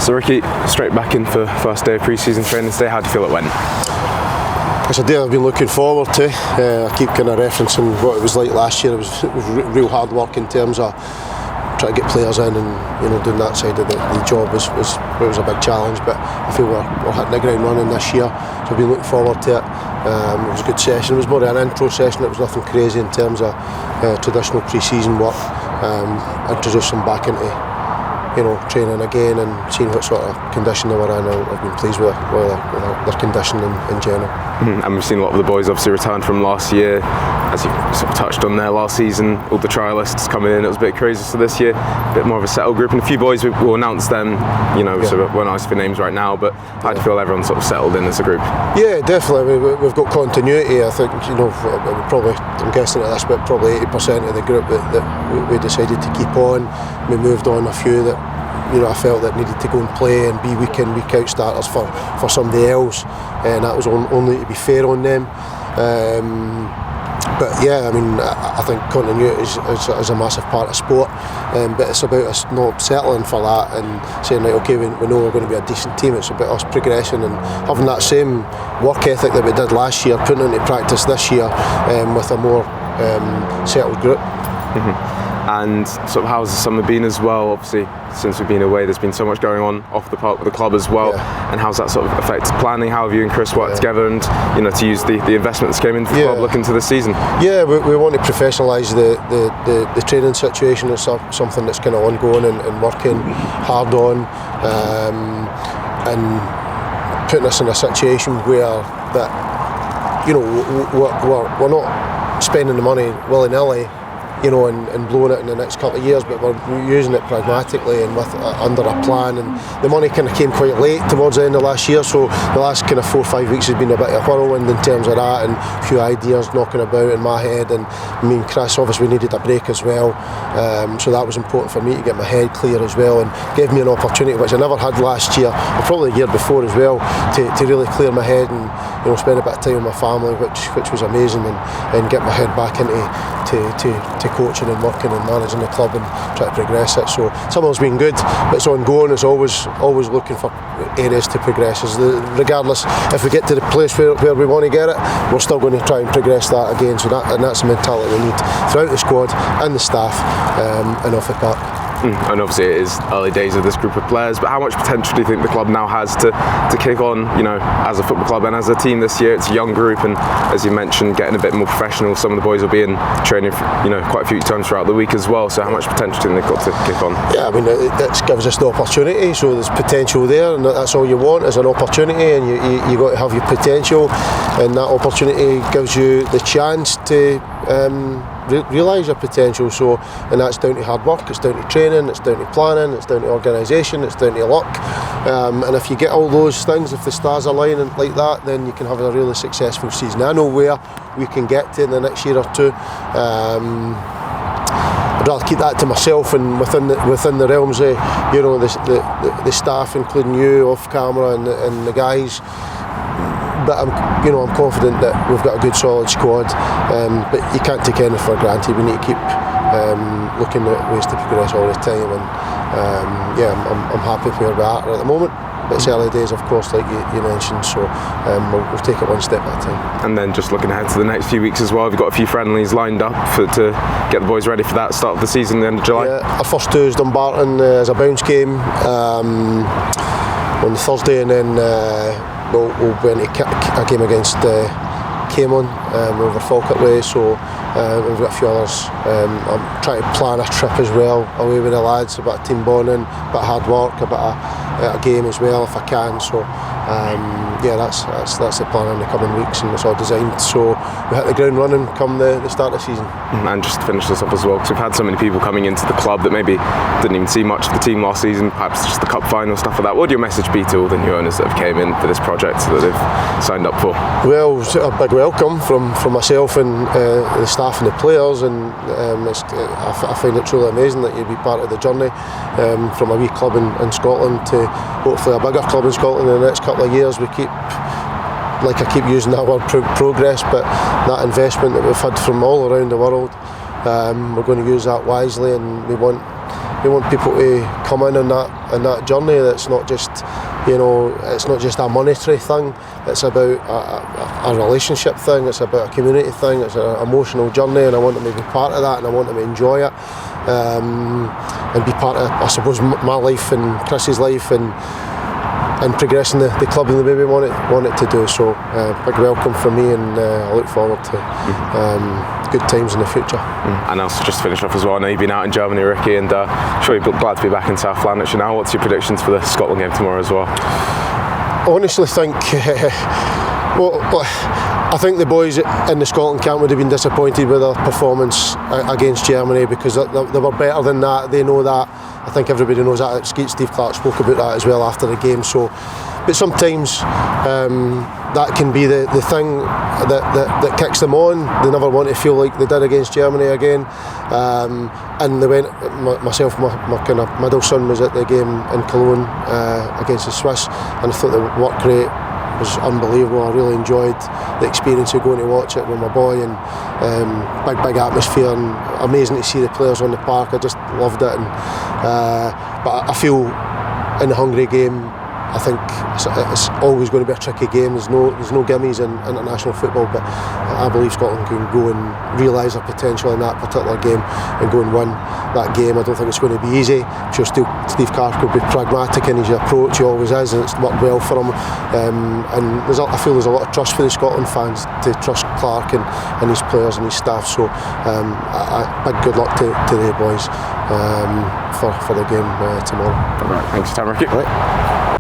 So Ricky, straight back in for first day of pre-season training today. How do you feel it went? It's a day I've been looking forward to. I keep kind of referencing what it was like last year. It was real hard work in terms of trying to get players in, and doing that side of the job was a big challenge. But I feel we're hitting the ground running this year, so I've been looking forward to it. It was a good session. It was more an intro session. It was nothing crazy in terms of traditional pre-season work. Introduced them back into training again and seeing what sort of condition they were in. I've been pleased with their condition in general. And we've seen a lot of the boys obviously return from last year, as you sort of touched on there last season. All the trialists coming in, it was a bit crazy. So this year, a bit more of a settled group, and a few boys we'll announce them. So we won't ask for names right now. But how do you feel everyone's sort of settled in as a group? Yeah, definitely. We've got continuity. I think I'm guessing at this, but probably 80% of the group that we decided to keep on. We moved on a few that I felt that needed to go and play and be week in, week out starters for somebody else, and that was only to be fair on them. But yeah, I think continuity is a massive part of sport, but it's about us not settling for that and saying, right, okay, we know we're going to be a decent team. It's about us progressing and having that same work ethic that we did last year, putting into practice this year with a more settled group. And sort of how's the summer been as well? Obviously, since we've been away, there's been so much going on off the park with the club as well. Yeah. And how's that sort of affected planning? How have you and Chris worked together and to use the investment that's came into the club looking to this season? Yeah, we want to professionalise the training situation. It's something that's kind of ongoing and working hard on, and putting us in a situation where that we're not spending the money willy-nilly, and blowing it in the next couple of years, but we're using it pragmatically and with under a plan. And the money kind of came quite late towards the end of last year, so the last kind of 4 or 5 weeks has been a bit of a whirlwind in terms of that, and a few ideas knocking about in my head. And me and Chris obviously needed a break as well, so that was important for me to get my head clear as well, and gave me an opportunity which I never had last year, or probably the year before as well, to really clear my head and spend a bit of time with my family, which was amazing, and get my head back into to coaching and working and managing the club and try to progress it. So summer's been good, but it's ongoing. It's always looking for areas to progress. Regardless, if we get to the place where we want to get it, we're still going to try and progress that again. So that's the mentality we need throughout the squad and the staff and off the park. And obviously it is early days of this group of players, but how much potential do you think the club now has to kick on, as a football club and as a team this year? It's a young group, and as you mentioned, getting a bit more professional. Some of the boys will be in training, quite a few times throughout the week as well. So how much potential do you think they've got to kick on? Yeah, it gives us the opportunity. So there's potential there, and that's all you want is an opportunity, and you got to have your potential, and that opportunity gives you the chance to realise your potential. So, and that's down to hard work, it's down to training, it's down to planning, it's down to organisation, it's down to luck, and if you get all those things, if the stars align like that, then you can have a really successful season. I know where we can get to in the next year or two. I'd rather keep that to myself and within the realms of the staff, including you off camera and the guys. But I'm confident that we've got a good solid squad, but you can't take anything for granted. We need to keep looking at ways to progress all the time, and I'm happy where we're at the moment. But it's early days, of course, like you mentioned, so we'll take it one step at a time. And then just looking ahead to the next few weeks as well, we've got a few friendlies lined up to get the boys ready for that start of the season, the end of July. Yeah, our first two is Dumbarton as a bounce game on the Thursday, and then we'll be into a game against Camelon over Falkirk way, so we've got a few others. I'm trying to plan a trip as well away with the lads, a bit of team bonding, a bit of hard work, a bit of a game as well if I can. So that's the plan in the coming weeks, and it's all designed so we hit the ground running come the start of the season. And just to finish this up as well, because we've had so many people coming into the club that maybe didn't even see much of the team last season, perhaps just the cup final, stuff like that. What would your message be to all the new owners that have came in for this project that they've signed up for? Well, a big welcome from myself and the staff and the players, and I find it truly amazing that you'd be part of the journey from a wee club in Scotland to hopefully a bigger club in Scotland in the next couple of years. I keep using that word progress, but that investment that we've had from all around the world, we're going to use that wisely, and we want people to come in on that journey. That's not just, it's not just a monetary thing. It's about a relationship thing. It's about a community thing. It's an emotional journey, and I want them to be part of that, and I want them to enjoy it, and be part of, I suppose, my life and Chris's life, and progressing the club in the way we want it to do. So big welcome from me, and I look forward to good times in the future. And also, just to finish off as well, I know you've been out in Germany, Ricky, and sure you're glad to be back in South Lanarkshire now. What's your predictions for the Scotland game tomorrow as well? I honestly think I think the boys in the Scotland camp would have been disappointed with their performance against Germany, because they were better than that. They know that. I think everybody knows that. Steve Clarke spoke about that as well after the game. So, but sometimes that can be the thing that kicks them on. They never want to feel like they did against Germany again. And they went. Myself, my kind of middle son was at the game in Cologne against the Swiss, and I thought the work rate was unbelievable. I really enjoyed the experience of going to watch it with my boy, and big atmosphere, and amazing to see the players on the park. I just loved it. And but I feel in the Hungary game, I think it's always going to be a tricky game. There's no gimmies in international football, but I believe Scotland can go and realise their potential in that particular game and go and win that game. I don't think it's going to be easy. I'm sure Steve Clarke will be pragmatic in his approach. He always is, and it's worked well for him. And I feel there's a lot of trust for the Scotland fans to trust Clarke and his players and his staff. So big good luck to the boys for the game tomorrow. All right, thanks for your time, Ricky. Right.